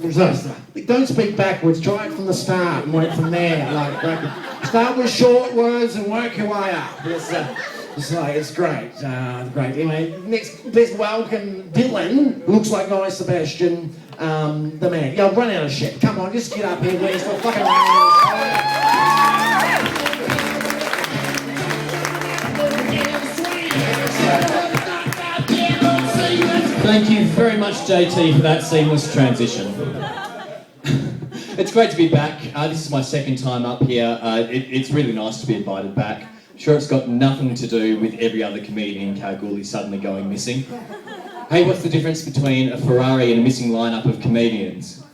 Don't speak backwards. Try it from the start and work from there. Start with short words and work your way up. It's great. Great. Anyway, next, let's welcome Dylan. Looks like Guy Sebastian, the man. Yo, run out of shit. Come on, just get up here. We're still fucking around. Thank you very much, JT, for that seamless transition. It's great to be back. This is my second time up here. It's really nice to be invited back. I'm sure it's got nothing to do with every other comedian in Kalgoorlie suddenly going missing. Hey, what's the difference between a Ferrari and a missing lineup of comedians?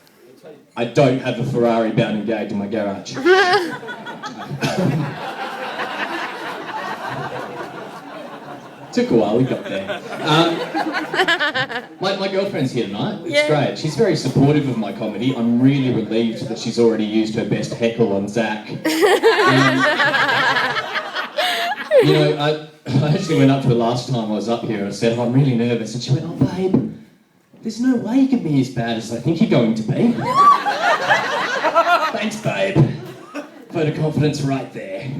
I don't have a Ferrari bound and gagged in my garage. Took a while, we got there. My girlfriend's here tonight. It's great. She's very supportive of my comedy. I'm really relieved that she's already used her best heckle on Zach. I actually went up to her last time I was up here and I said, I'm really nervous. And she went, oh, babe, there's no way you can be as bad as I think you're going to be. Thanks, babe. Vote of confidence right there.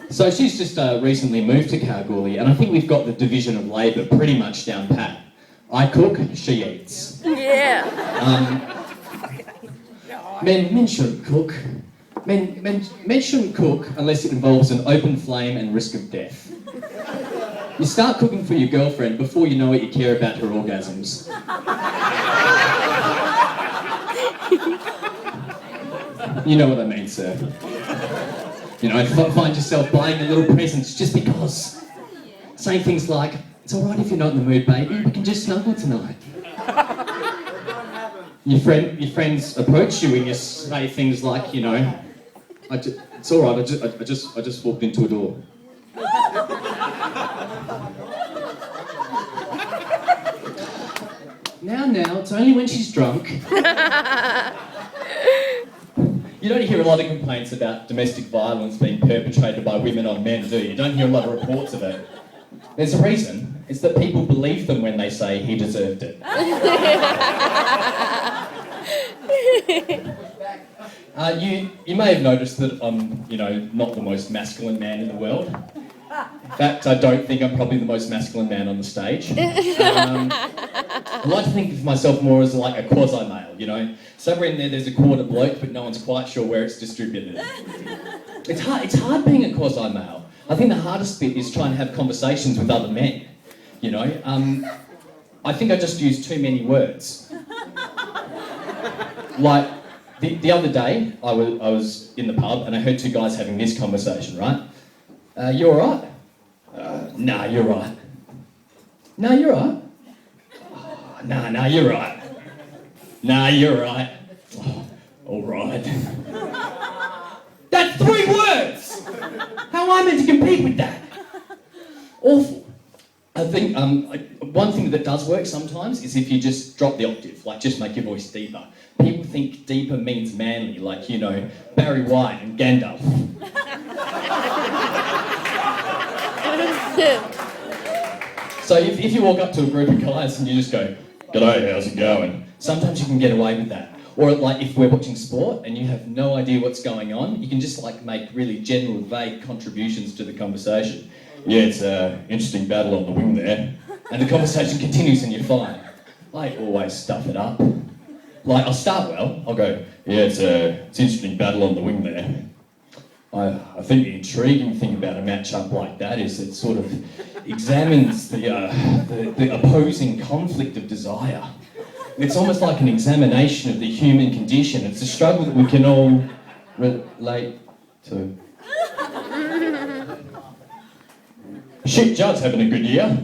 So she's just recently moved to Kalgoorlie, and I think we've got the division of labour pretty much down pat. I cook, she eats. Yeah. Men shouldn't cook. Men shouldn't cook unless it involves an open flame and risk of death. You start cooking for your girlfriend before you know it, you care about her orgasms. You know what I mean, sir. Find yourself buying a little presents just because. Saying things like, it's alright if you're not in the mood, baby, we can just snuggle tonight. Your friends approach you and you say things like, it's alright, I just walked into a door. Now, it's only when she's drunk. You don't hear a lot of complaints about domestic violence being perpetrated by women on men, do you? You don't hear a lot of reports of it. There's a reason. It's that people believe them when they say he deserved it. You may have noticed that I'm, not the most masculine man in the world. In fact, I don't think I'm probably the most masculine man on the stage. I like to think of myself more as like a quasi-male, Somewhere in there's a quarter bloke, but no one's quite sure where it's distributed. It's hard being a quasi-male. I think the hardest bit is trying to have conversations with other men, I think I just used too many words. Like, the other day, I was in the pub and I heard two guys having this conversation, right? You alright? Nah, you're right. Nah, you're right. Oh, nah, you're right. Nah, you're right. Oh, alright. That's 3 words! How am I meant to compete with that? Awful. I think one thing that does work sometimes is if you just drop the octave, like just make your voice deeper. People think deeper means manly, like, Barry White and Gandalf. So if you walk up to a group of guys and you just go, "G'day, how's it going?" Sometimes you can get away with that. Or like if we're watching sport and you have no idea what's going on, you can just make really general, vague contributions to the conversation. Yeah, it's an interesting battle on the wing there. And the conversation continues and you're fine. I always stuff it up. Like, I'll start well, I'll go, yeah, it's an interesting battle on the wing there. I think the intriguing thing about a match-up like that is it sort of examines the opposing conflict of desire. It's almost like an examination of the human condition. It's a struggle that we can all relate to. Shit, Judd's having a good year.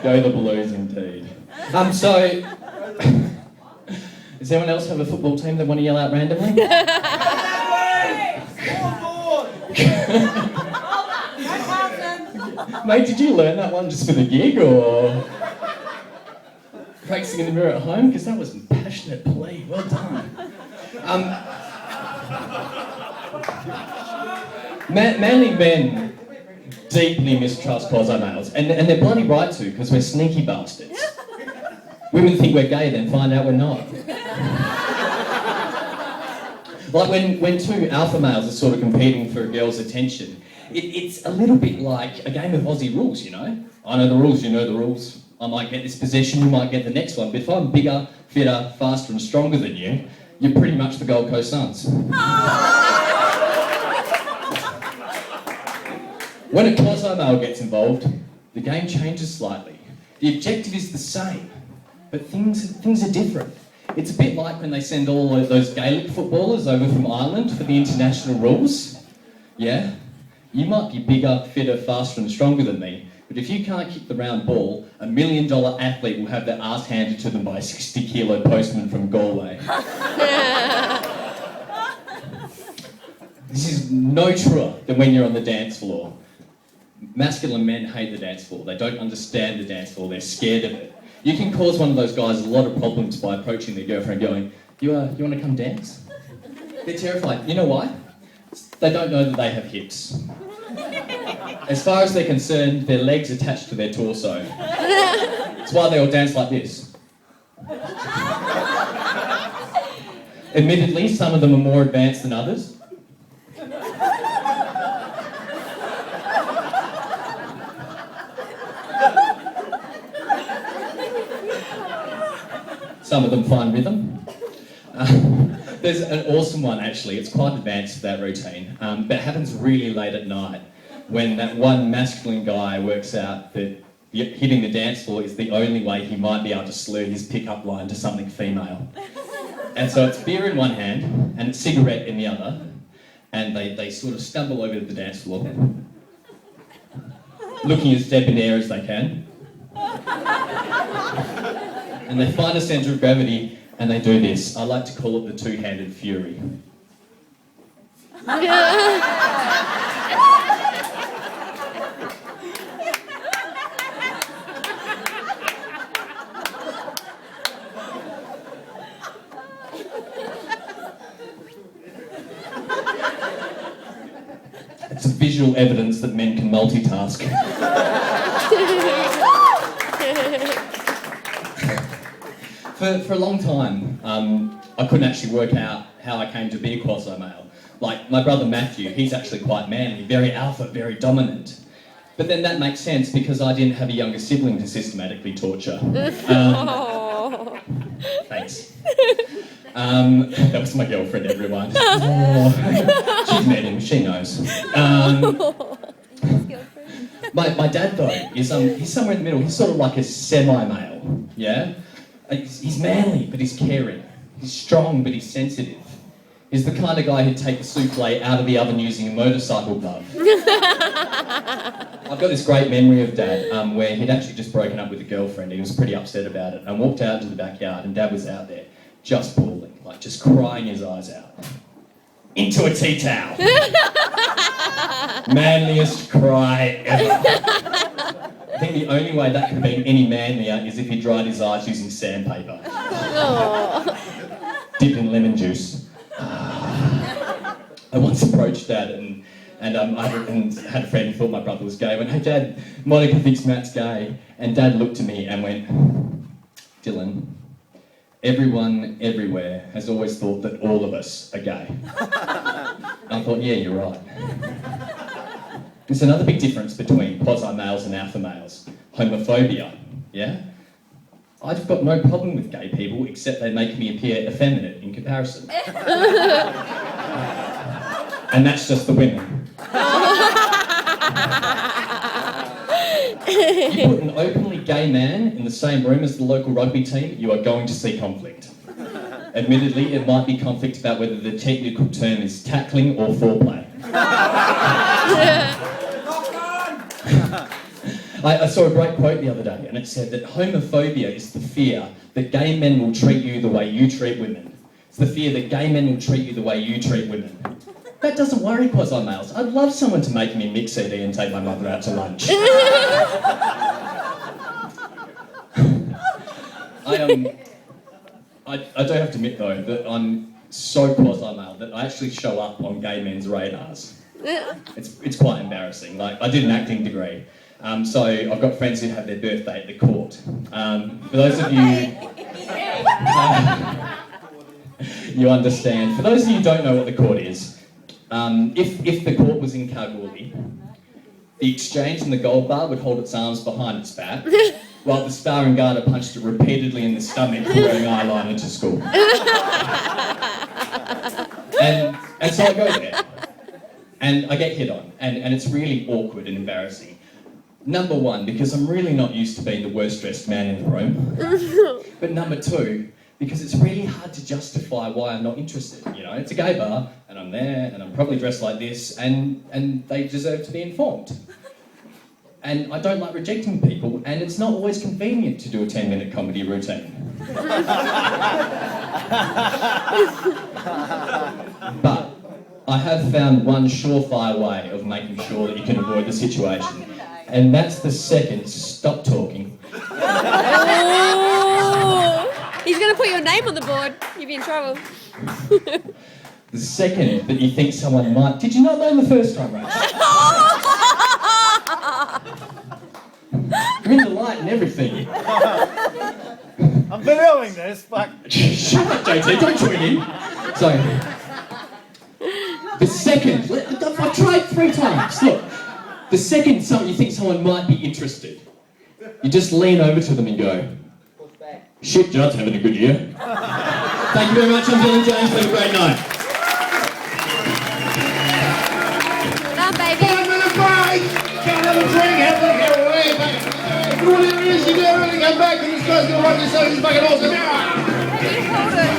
Go the Blues, indeed. Does anyone else have a football team they want to yell out randomly? Mate, did you learn that one just for the gig, or practicing in the mirror at home? Because that was a passionate plea. Well done. Manly men deeply mistrust quasi-males, and they're bloody right to, because we're sneaky bastards. Women think we're gay, then find out we're not. Like when two alpha males are sort of competing for a girl's attention, it's a little bit like a game of Aussie rules, you know? I know the rules, you know the rules. I might get this possession, you might get the next one. But if I'm bigger, fitter, faster and stronger than you, you're pretty much the Gold Coast Suns. When a quasi male gets involved, the game changes slightly. The objective is the same, but things are different. It's a bit like when they send all of those Gaelic footballers over from Ireland for the international rules. Yeah? You might be bigger, fitter, faster and stronger than me, but if you can't kick the round ball, $1 million athlete will have their ass handed to them by a 60-kilo postman from Galway. This is no truer than when you're on the dance floor. Masculine men hate the dance floor. They don't understand the dance floor. They're scared of it. You can cause one of those guys a lot of problems by approaching their girlfriend going, you want to come dance? They're terrified. You know why? They don't know that they have hips. As far as they're concerned, their legs attached to their torso. That's why they all dance like this. Admittedly, some of them are more advanced than others. Some of them find rhythm. There's an awesome one actually, it's quite advanced, that routine, but it happens really late at night when that one masculine guy works out that hitting the dance floor is the only way he might be able to slur his pick-up line to something female. And so it's beer in one hand and a cigarette in the other, and they sort of stumble over to the dance floor, looking as debonair as they can. And they find a centre of gravity and they do this. I like to call it the two-handed fury. It's a visual evidence that men can multitask. For a long time, I couldn't actually work out how I came to be a quasi-male. Like, my brother Matthew, he's actually quite manly, very alpha, very dominant. But then that makes sense because I didn't have a younger sibling to systematically torture. Thanks. That was my girlfriend, everyone. Oh, she's met him, she knows. My dad, though, is he's somewhere in the middle. He's sort of like a semi-male, yeah? He's manly, but he's caring. He's strong, but he's sensitive. He's the kind of guy who'd take the souffle out of the oven using a motorcycle glove. I've got this great memory of Dad where he'd actually just broken up with a girlfriend. He was pretty upset about it. I walked out to the backyard and Dad was out there just bawling, like just crying his eyes out. Into a tea towel. Manliest cry ever. I think the only way that could have been any manlier is if he dried his eyes using sandpaper. Dipped in lemon juice. I once approached Dad and I had a friend who thought my brother was gay. I went, hey Dad, Monica thinks Matt's gay. And Dad looked at me and went, Dylan, everyone everywhere has always thought that all of us are gay. And I thought, yeah, you're right. There's another big difference between quasi-males and alpha males. Homophobia, yeah? I've got no problem with gay people, except they make me appear effeminate in comparison. And that's just the women. You put an openly gay man in the same room as the local rugby team, you are going to see conflict. Admittedly, it might be conflict about whether the technical term is tackling or foreplay. I saw a great quote the other day, and it said that homophobia is the fear that gay men will treat you the way you treat women. It's the fear that gay men will treat you the way you treat women. That doesn't worry quasi-males. I'd love someone to make me a mix CD and take my mother out to lunch. I do have to admit though that I'm so quasi-male that I actually show up on gay men's radars. It's quite embarrassing. Like, I did an acting degree, so I've got friends who have their birthday at the court. For those of you You understand. For those of you who don't know what the court is, if the court was in Kalgoorlie, the exchange and the gold bar would hold its arms behind its back, while the sparring guard punched it repeatedly in the stomach for wearing eyeliner to school. And so I go there, and I get hit on, and it's really awkward and embarrassing. Number one, because I'm really not used to being the worst dressed man in the room. But number two, because it's really hard to justify why I'm not interested. You know, it's a gay bar, and I'm there, and I'm probably dressed like this, and they deserve to be informed. And I don't like rejecting people, and it's not always convenient to do a 10-minute comedy routine. But I have found one surefire way of making sure that you can avoid the situation, and that's the second stop talking. He's going to put your name on the board. You'll be in trouble. The second that you think someone might... Did you not know the first time, Rach? You're in the light and everything. I'm videoing this, but... Shut up, JT, don't join in. So, the second... I've tried 3 times. Look, the second you think someone might be interested, you just lean over to them and go, "Shit, Judd's having a good year." Thank you very much, I'm Dylan James. Have a great night. Come on, baby. 5-minute break! Can't have a drink, have a get away, back. Whatever it is you do, really come back, and this guy's gonna run this out, he's fucking awesome. You hold it.